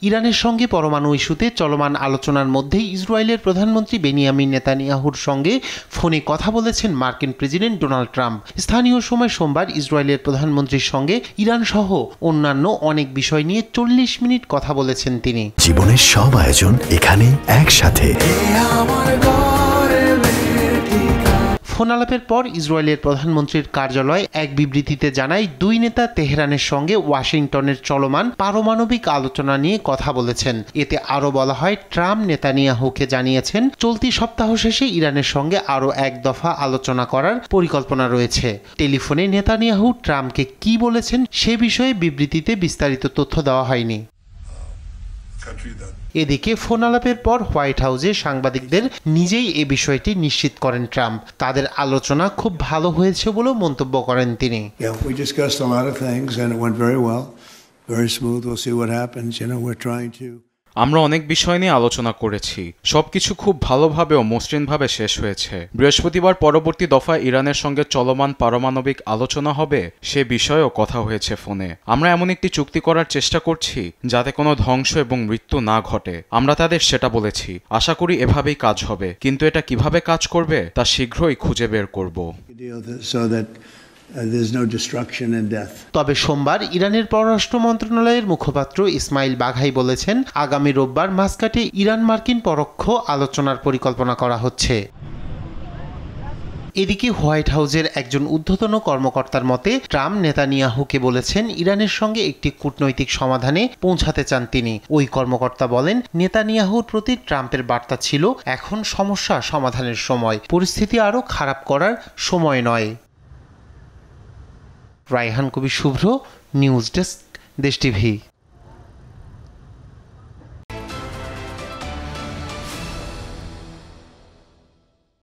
ইরানের সঙ্গে পরমাণু ইস্যুতে চলমান আলোচনার মধ্যেই ইসরায়েলের প্রধানমন্ত্রী বেনিয়ামিন নেতানিয়াহুর সঙ্গে ফোনে কথা বলেছেন মার্কিন প্রেসিডেন্ট ডোনাল্ড ট্রাম্প। স্থানীয় সময় সোমবার ইসরায়েলের প্রধানমন্ত্রীর সঙ্গে ইরান সহ অন্যান্য অনেক বিষয় নিয়ে 40 মিনিট কথা বলেছেন তিনি। জীবনের সব আয়োজন এখানে একসাথে। ফোন আলাপের পর ইসরায়েলের প্রধানমন্ত্রীর কার্যালয় এক বিবৃতিতে জানায়, দুই নেতা তেহরানের সঙ্গে ওয়াশিংটনের চলমান পারমাণবিক আলোচনা নিয়ে কথা বলেছেন। এতে আরও বলা হয়, ট্রাম্প নেতানিয়াহুকে জানিয়েছেন চলতি সপ্তাহ শেষে ইরানের সঙ্গে আরও এক দফা আলোচনা করার পরিকল্পনা রয়েছে। টেলিফোনে নেতানিয়াহু ট্রাম্পকে কি বলেছেন সে বিষয়ে বিবৃতিতে বিস্তারিত তথ্য দেওয়া হয়নি। এদিকে ফোন আলাপের পর হোয়াইট হাউসে সাংবাদিকদের নিজেই এ বিষয়টি নিশ্চিত করেন ট্রাম্প। তাদের আলোচনা খুব ভালো হয়েছে বলেও মন্তব্য করেন তিনি। আমরা অনেক বিষয় নিয়ে আলোচনা করেছি, সবকিছু খুব ভালোভাবে ও মসৃণভাবে শেষ হয়েছে। বৃহস্পতিবার পরবর্তী দফায় ইরানের সঙ্গে চলমান পারমাণবিক আলোচনা হবে সে বিষয়েও কথা হয়েছে ফোনে। আমরা এমন একটি চুক্তি করার চেষ্টা করছি যাতে কোনো ধ্বংস এবং মৃত্যু না ঘটে, আমরা তাদের সেটা বলেছি। আশা করি এভাবেই কাজ হবে, কিন্তু এটা কিভাবে কাজ করবে তা শীঘ্রই খুঁজে বের করব। তবে সোমবার ইরানের পররাষ্ট্র মন্ত্রণালয়ের মুখপাত্র ইসমাইল বাঘাই বলেছেন, আগামী রোববার মাস্কাটে ইরান মার্কিন পরোক্ষ আলোচনার পরিকল্পনা করা হচ্ছে। এদিকে হোয়াইট হাউসের একজন ঊর্ধ্বতন কর্মকর্তার মতে, ট্রাম্প নেতানিয়াহুকে বলেছেন ইরানের সঙ্গে একটি কূটনৈতিক সমাধানে পৌঁছাতে চান তিনি। ওই কর্মকর্তা বলেন, নেতানিয়াহুর প্রতি ট্রাম্পের বার্তা ছিল, এখন সমস্যা সমাধানের সময়, পরিস্থিতি আরও খারাপ করার সময় নয়। রায়হান কবির শুভ্র, নিউজ ডেস্ক, দেশ টিভি।